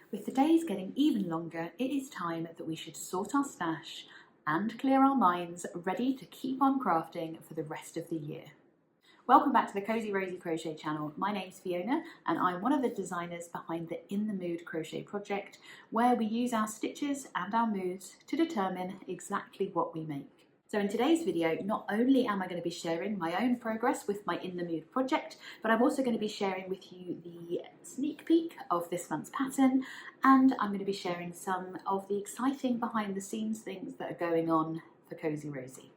With the days getting even longer, it is time that we should sort our stash and clear our minds, ready to keep on crafting for the rest of the year. Welcome back to the Cozy Rosy Crochet channel. My name's Fiona and I'm one of the designers behind the In the Mood crochet project, where we use our stitches and our moods to determine exactly what we make. So in today's video, not only am I going to be sharing my own progress with my In the Mood project, but I'm also going to be sharing with you the sneak peek of this month's pattern, and I'm going to be sharing some of the exciting behind the scenes things that are going on for Cozy Rosy.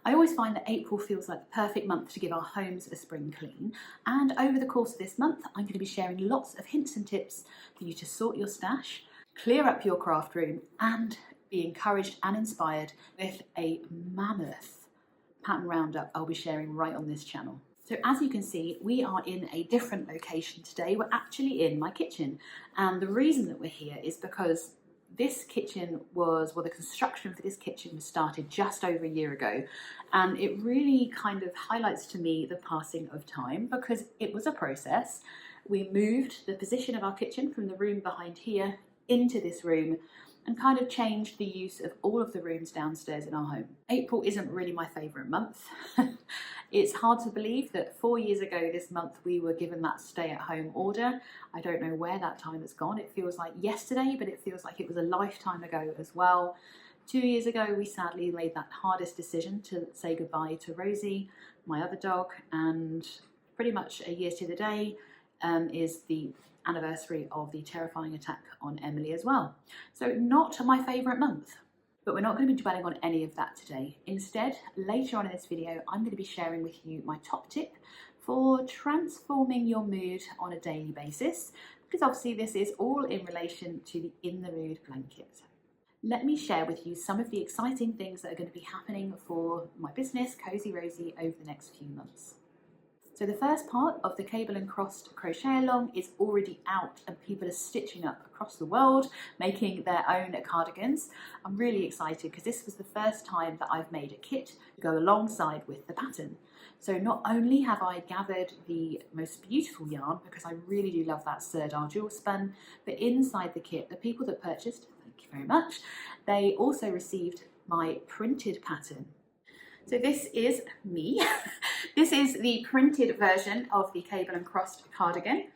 I always find that April feels like the perfect month to give our homes a spring clean, and over the course of this month I'm going to be sharing lots of hints and tips for you to sort your stash, clear up your craft room, and be encouraged and inspired with a mammoth pattern roundup I'll be sharing right on this channel. So as you can see, we are in a different location today. We're actually in my kitchen, and the reason that we're here is because this kitchen the construction for this kitchen was started just over a year ago, and it really kind of highlights to me the passing of time because it was a process. We moved the position of our kitchen from the room behind here into this room and kind of changed the use of all of the rooms downstairs in our home. April isn't really my favourite month. It's hard to believe that 4 years ago this month we were given that stay-at-home order. I don't know where that time has gone. It feels like yesterday, but it feels like it was a lifetime ago as well. 2 years ago we sadly made that hardest decision to say goodbye to Rosie, my other dog, and pretty much a year to the day is the anniversary of the terrifying attack on Emily as well. So not my favourite month, but we're not going to be dwelling on any of that today. Instead, later on in this video, I'm going to be sharing with you my top tip for transforming your mood on a daily basis, because obviously this is all in relation to the In the Mood blanket. Let me share with you some of the exciting things that are going to be happening for my business, Cozy Rosy, over the next few months. So the first part of the cable and crossed crochet along is already out and people are stitching up across the world, making their own cardigans. I'm really excited because this was the first time that I've made a kit to go alongside with the pattern. So not only have I gathered the most beautiful yarn, because I really do love that Sirdar jewel spun, but inside the kit, the people that purchased, thank you very much, they also received my printed pattern. So this is me. This is the printed version of the cable and crossed cardigan.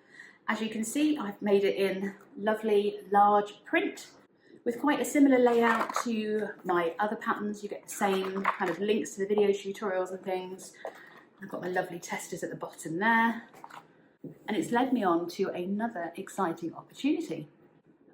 As you can see, I've made it in lovely large print with quite a similar layout to my other patterns. You get the same kind of links to the video tutorials and things. I've got my lovely testers at the bottom there. And it's led me on to another exciting opportunity.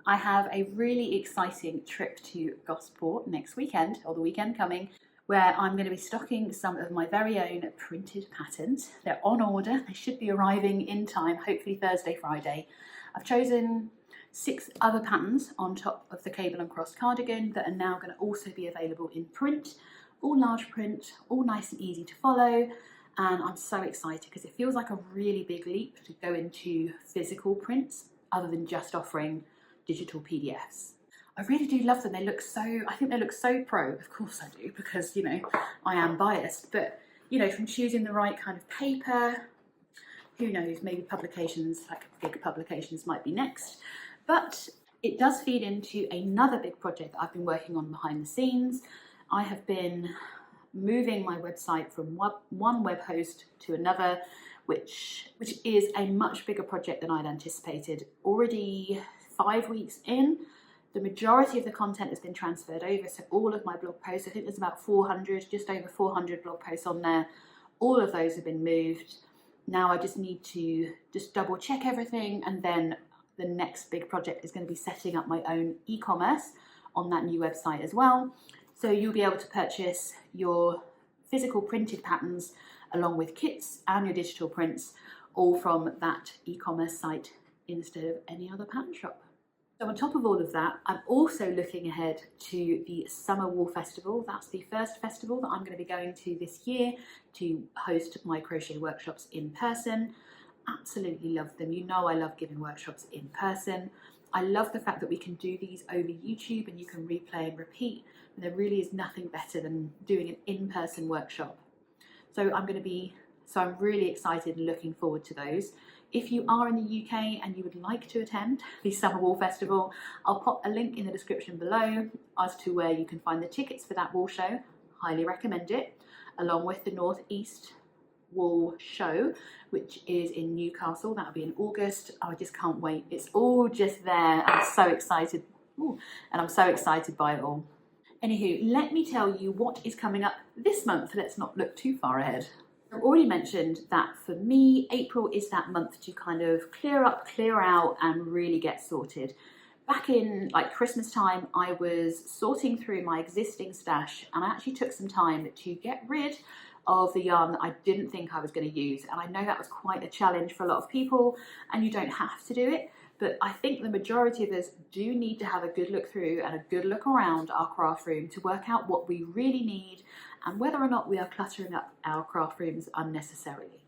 I have a really exciting trip to Gosport next weekend, or the weekend coming, where I'm going to be stocking some of my very own printed patterns. They're on order, they should be arriving in time, hopefully Thursday, Friday. I've chosen 6 other patterns on top of the cable and cross cardigan that are now going to also be available in print, all large print, all nice and easy to follow, and I'm so excited because it feels like a really big leap to go into physical prints other than just offering digital PDFs. I really do love them. I think they look so pro. Of course I do, because, you know, I am biased, but, you know, from choosing the right kind of paper, who knows, maybe publications, like big publications might be next. But it does feed into another big project that I've been working on behind the scenes. I have been moving my website from one web host to another, which is a much bigger project than I'd anticipated. Already 5 weeks in, the majority of the content has been transferred over, so all of my blog posts, I think there's about 400, just over 400 blog posts on there, all of those have been moved. Now I just need to double check everything, and then the next big project is going to be setting up my own e-commerce on that new website as well. So you'll be able to purchase your physical printed patterns along with kits and your digital prints, all from that e-commerce site instead of any other pattern shop. So on top of all of that, I'm also looking ahead to the Summer Wool Festival. That's the first festival that I'm going to be going to this year to host my crochet workshops in person. Absolutely love them. You know I love giving workshops in person. I love the fact that we can do these over YouTube and you can replay and repeat. And there really is nothing better than doing an in-person workshop. So I'm really excited and looking forward to those. If you are in the UK and you would like to attend the Summer Wool Festival, I'll pop a link in the description below as to where you can find the tickets for that wool show. Highly recommend it, along with the North East Wool Show, which is in Newcastle. That'll be in August. Oh, I just can't wait. It's all just there. I'm so excited. Ooh, and I'm so excited by it all. Anywho, let me tell you what is coming up this month. Let's not look too far ahead. I've already mentioned that for me, April is that month to kind of clear up, clear out, and really get sorted. Back in like Christmas time, I was sorting through my existing stash, and I actually took some time to get rid of the yarn that I didn't think I was going to use. And I know that was quite a challenge for a lot of people, and you don't have to do it. But I think the majority of us do need to have a good look through and a good look around our craft room to work out what we really need and whether or not we are cluttering up our craft rooms unnecessarily.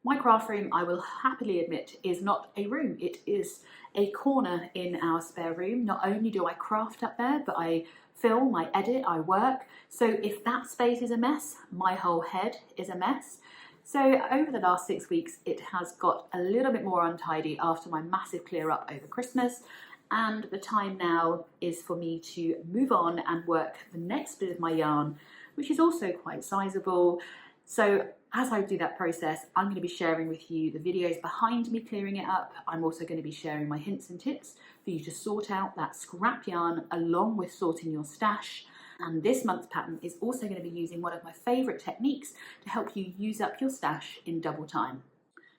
My craft room, I will happily admit, is not a room. It is a corner in our spare room. Not only do I craft up there, but I film, I edit, I work. So if that space is a mess, my whole head is a mess. So over the last 6 weeks, it has got a little bit more untidy after my massive clear up over Christmas. And the time now is for me to move on and work the next bit of my yarn, which is also quite sizable. So as I do that process, I'm going to be sharing with you the videos behind me clearing it up. I'm also going to be sharing my hints and tips for you to sort out that scrap yarn along with sorting your stash. And this month's pattern is also going to be using one of my favourite techniques to help you use up your stash in double time.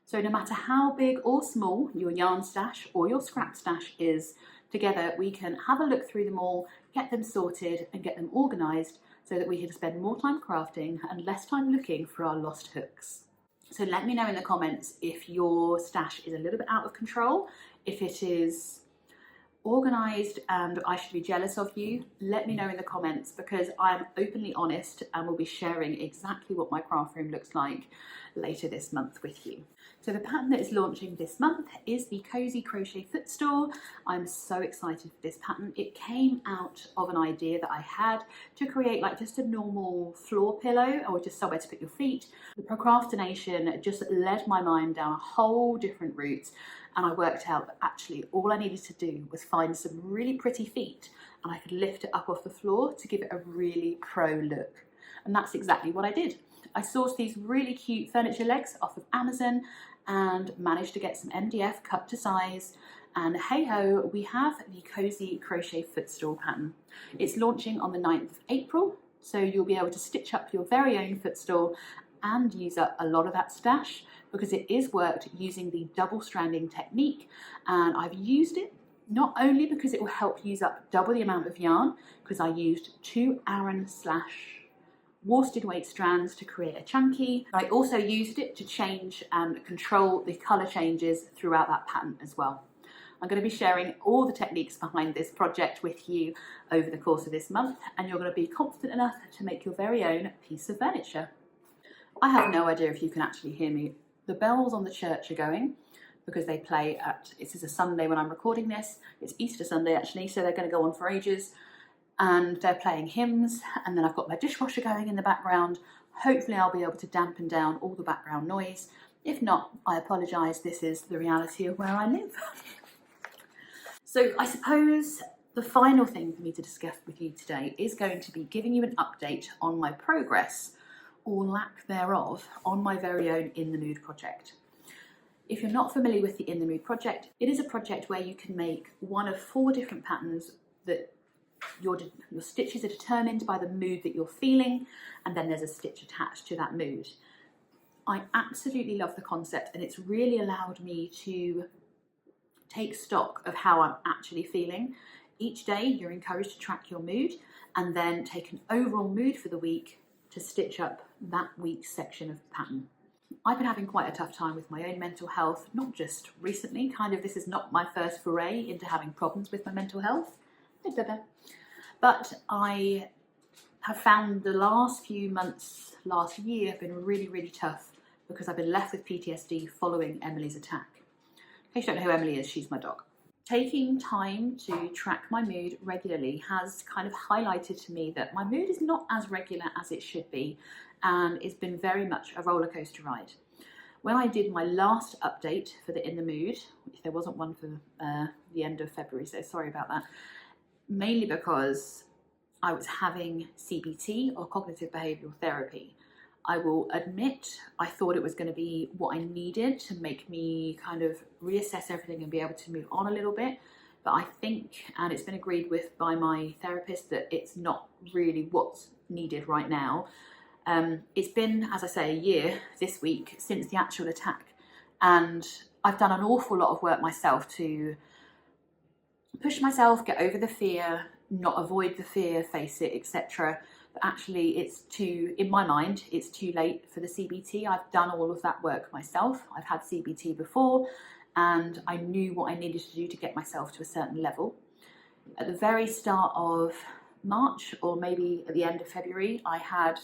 So no matter how big or small your yarn stash or your scrap stash is, together we can have a look through them all, get them sorted and get them organised so that we can spend more time crafting and less time looking for our lost hooks. So let me know in the comments if your stash is a little bit out of control, if it is organised and I should be jealous of you. Let me know in the comments, because I'm openly honest and will be sharing exactly what my craft room looks like later this month with you. So the pattern that is launching this month is the Cozy Crochet Footstool. I'm so excited for this pattern. It came out of an idea that I had to create like just a normal floor pillow or just somewhere to put your feet. The procrastination just led my mind down a whole different route, and I worked out that actually all I needed to do was find some really pretty feet and I could lift it up off the floor to give it a really pro look. And that's exactly what I did. I sourced these really cute furniture legs off of Amazon and managed to get some MDF cut to size, and hey ho, we have the Cozy Crochet Footstool pattern. It's launching on the 9th of April, so you'll be able to stitch up your very own footstool and use up a lot of that stash, because it is worked using the double stranding technique. And I've used it not only because it will help use up double the amount of yarn, because I used 2 Aran / worsted weight strands to create a chunky. I also used it to change and control the colour changes throughout that pattern as well. I'm going to be sharing all the techniques behind this project with you over the course of this month, and you're going to be confident enough to make your very own piece of furniture. I have no idea if you can actually hear me. The bells on the church are going because they play at, this is a Sunday when I'm recording this, it's Easter Sunday actually, so they're going to go on for ages. And they're playing hymns, and then I've got my dishwasher going in the background. Hopefully I'll be able to dampen down all the background noise. If not, I apologise, this is the reality of where I live. So I suppose the final thing for me to discuss with you today is going to be giving you an update on my progress, or lack thereof, on my very own In the Mood project. If you're not familiar with the In the Mood project, it is a project where you can make one of 4 different patterns that your stitches are determined by the mood that you're feeling, and then there's a stitch attached to that mood. I absolutely love the concept, and it's really allowed me to take stock of how I'm actually feeling. Each day you're encouraged to track your mood and then take an overall mood for the week to stitch up that week's section of pattern. I've been having quite a tough time with my own mental health, not just recently, this is not my first foray into having problems with my mental health. But I have found the last few months, last year, have been really, really tough because I've been left with PTSD following Emily's attack. In case you don't know who Emily is, she's my dog. Taking time to track my mood regularly has kind of highlighted to me that my mood is not as regular as it should be, and it's been very much a roller coaster ride. When I did my last update for the In the Mood, which there wasn't one for the end of February, so sorry about that, mainly because I was having CBT, or cognitive behavioural therapy. I will admit I thought it was going to be what I needed to make me kind of reassess everything and be able to move on a little bit. But I think, and it's been agreed with by my therapist, that it's not really what's needed right now. It's been, as I say, a year this week since the actual attack, and I've done an awful lot of work myself to push myself, get over the fear, not avoid the fear, face it, etc. But actually in my mind, it's too late for the CBT. I've done all of that work myself. I've had CBT before, and I knew what I needed to do to get myself to a certain level. At the very start of March, or maybe at the end of February, I had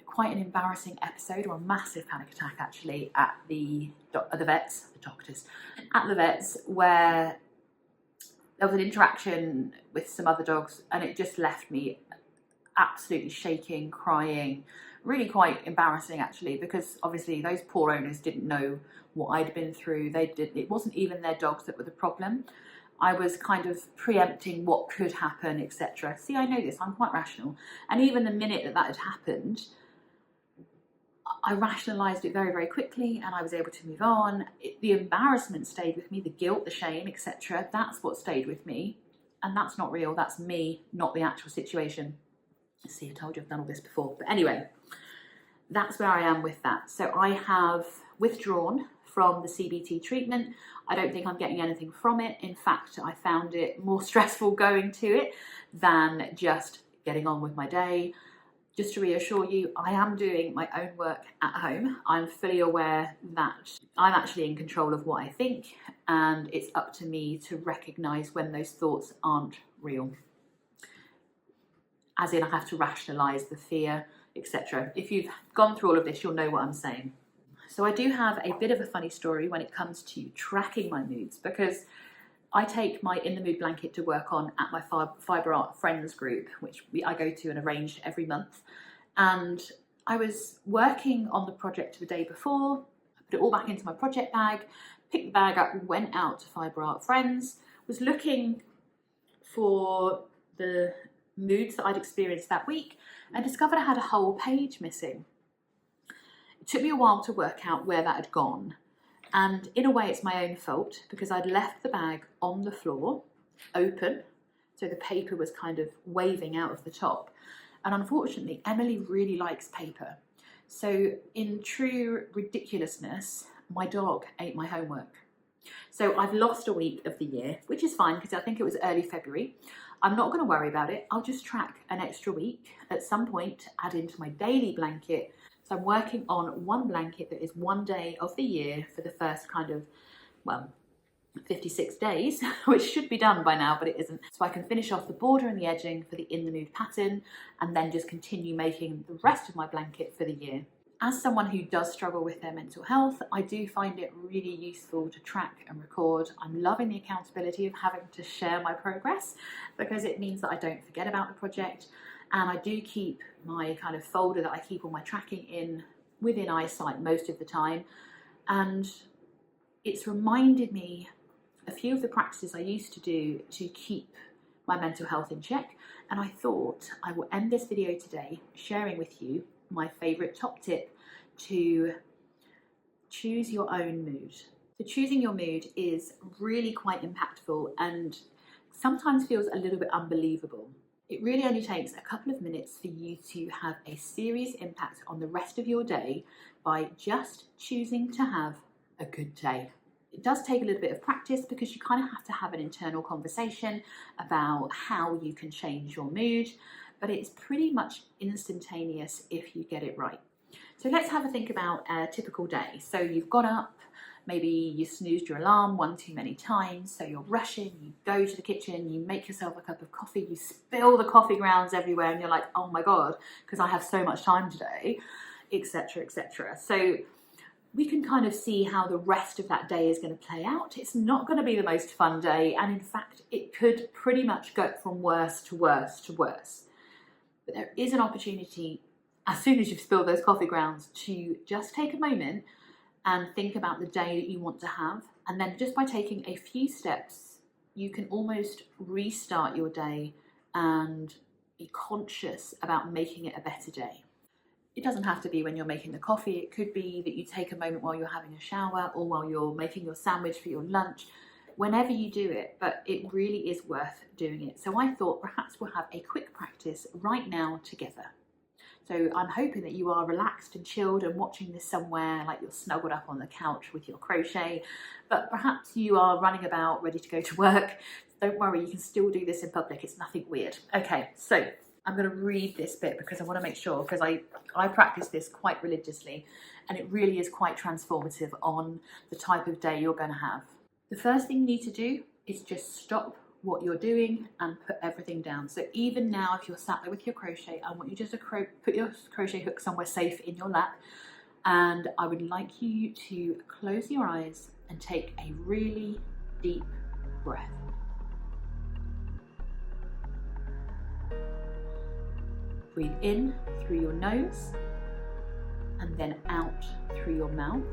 quite an embarrassing episode, or a massive panic attack actually, at the vets, where there was an interaction with some other dogs, and it just left me absolutely shaking, crying, really quite embarrassing actually, because obviously those poor owners didn't know what I'd been through. It wasn't even their dogs that were the problem. I was kind of preempting what could happen, etc. See, I know this, I'm quite rational. And even the minute that had happened, I rationalised it very, very quickly, and I was able to move on. The embarrassment stayed with me, the guilt, the shame, etc. That's what stayed with me. And that's not real, that's me, not the actual situation. See, I told you I've done all this before. But anyway, that's where I am with that. So I have withdrawn from the CBT treatment. I don't think I'm getting anything from it. In fact, I found it more stressful going to it than just getting on with my day. Just to reassure you, I am doing my own work at home. I'm fully aware that I'm actually in control of what I think, and it's up to me to recognise when those thoughts aren't real. As in, I have to rationalise the fear, etc. If you've gone through all of this, you'll know what I'm saying. So I do have a bit of a funny story when it comes to tracking my moods, because I take my In the Mood blanket to work on at my Fibre Art Friends group, which I go to and arrange every month. And I was working on the project the day before, put it all back into my project bag, picked the bag up, went out to Fibre Art Friends, was looking for the moods that I'd experienced that week, and discovered I had a whole page missing. It took me a while to work out where that had gone, and in a way it's my own fault, because I'd left the bag on the floor, open, so the paper was kind of waving out of the top. And unfortunately, Emily really likes paper. So in true ridiculousness, my dog ate my homework. So I've lost a week of the year, which is fine because I think it was early February. I'm not going to worry about it. I'll just track an extra week at some point, add into my daily blanket. So I'm working on one blanket that is one day of the year for the first kind of, 56 days, which should be done by now, but it isn't. So I can finish off the border and the edging for the In the Mood pattern, and then just continue making the rest of my blanket for the year. As someone who does struggle with their mental health, I do find it really useful to track and record. I'm loving the accountability of having to share my progress, because it means that I don't forget about the project, and I do keep my kind of folder that I keep all my tracking in within eyesight most of the time. And it's reminded me a few of the practices I used to do to keep my mental health in check, and I thought I will end this video today sharing with you my favourite top tip to choose your own mood. So choosing your mood is really quite impactful and sometimes feels a little bit unbelievable. It really only takes a couple of minutes for you to have a serious impact on the rest of your day by just choosing to have a good day. It does take a little bit of practice, because you kind of have to have an internal conversation about how you can change your mood, but it's pretty much instantaneous if you get it right. So let's have a think about a typical day. So you've got up, maybe you snoozed your alarm one too many times, so you're rushing, you go to the kitchen, you make yourself a cup of coffee, you spill the coffee grounds everywhere, and you're like, oh my God, because I have so much time today, etc., etc. So we can kind of see how the rest of that day is going to play out. It's not going to be the most fun day, and in fact, it could pretty much go from worse to worse to worse. But there is an opportunity, as soon as you've spilled those coffee grounds, to just take a moment and think about the day that you want to have. And then just by taking a few steps, you can almost restart your day and be conscious about making it a better day. It doesn't have to be when you're making the coffee. It could be that you take a moment while you're having a shower or while you're making your sandwich for your lunch, whenever you do it, but it really is worth doing it. So I thought perhaps we'll have a quick practice right now together. So I'm hoping that you are relaxed and chilled and watching this somewhere, like you're snuggled up on the couch with your crochet, but perhaps you are running about ready to go to work. Don't worry, you can still do this in public. It's nothing weird. Okay, so I'm going to read this bit because I want to make sure, because I practice this quite religiously and it really is quite transformative on the type of day you're going to have. The first thing you need to do is just stop what you're doing and put everything down. So even now, if you're sat there with your crochet, I want you just to put your crochet hook somewhere safe in your lap, and I would like you to close your eyes and take a really deep breath. Breathe in through your nose and then out through your mouth.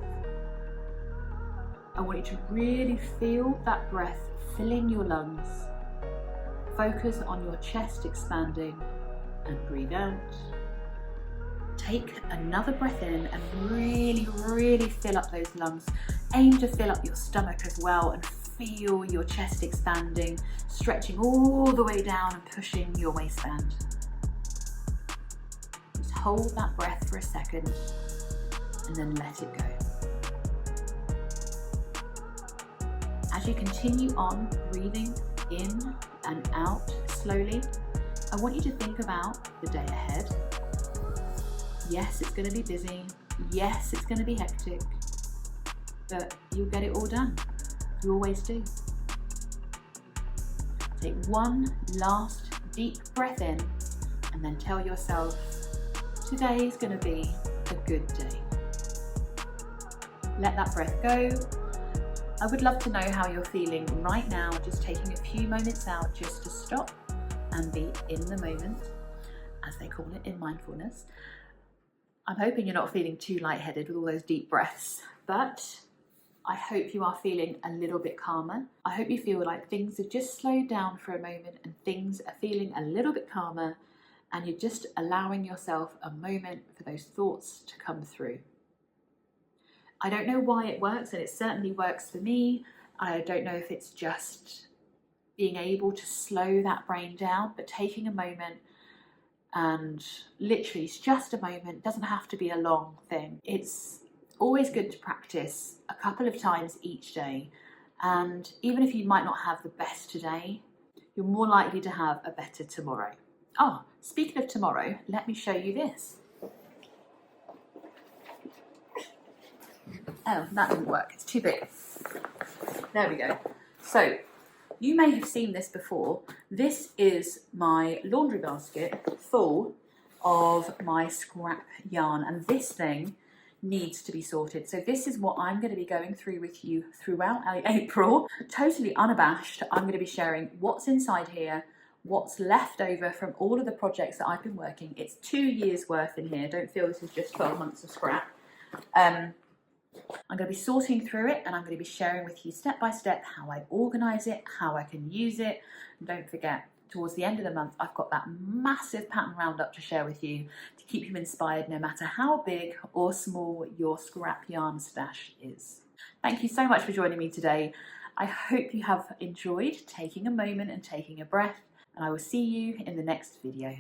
I want you to really feel that breath filling your lungs. Focus on your chest expanding and breathe out. Take another breath in and really, really fill up those lungs. Aim to fill up your stomach as well and feel your chest expanding, stretching all the way down and pushing your waistband. Just hold that breath for a second and then let it go. As you continue on breathing in and out slowly, I want you to think about the day ahead. Yes, it's going to be busy. Yes, it's going to be hectic, but you'll get it all done. You always do. Take one last deep breath in and then tell yourself, today is going to be a good day. Let that breath go. I would love to know how you're feeling right now, just taking a few moments out just to stop and be in the moment, as they call it in mindfulness. I'm hoping you're not feeling too lightheaded with all those deep breaths, but I hope you are feeling a little bit calmer. I hope you feel like things have just slowed down for a moment and things are feeling a little bit calmer, and you're just allowing yourself a moment for those thoughts to come through. I don't know why it works, and it certainly works for me. I don't know if it's just being able to slow that brain down, but taking a moment, and literally it's just a moment, doesn't have to be a long thing. It's always good to practice a couple of times each day, and even if you might not have the best today, you're more likely to have a better tomorrow. Oh, speaking of tomorrow, let me show you this. Oh, that didn't work, it's too big. There we go. So, you may have seen this before. This is my laundry basket full of my scrap yarn, and this thing needs to be sorted. So this is what I'm going to be going through with you throughout April. Totally unabashed, I'm going to be sharing what's inside here, what's left over from all of the projects that I've been working. It's 2 years worth in here. Don't feel this is just 12 months of scrap. I'm going to be sorting through it, and I'm going to be sharing with you step by step how I organise it, how I can use it. And don't forget, towards the end of the month, I've got that massive pattern roundup to share with you to keep you inspired no matter how big or small your scrap yarn stash is. Thank you so much for joining me today. I hope you have enjoyed taking a moment and taking a breath, and I will see you in the next video.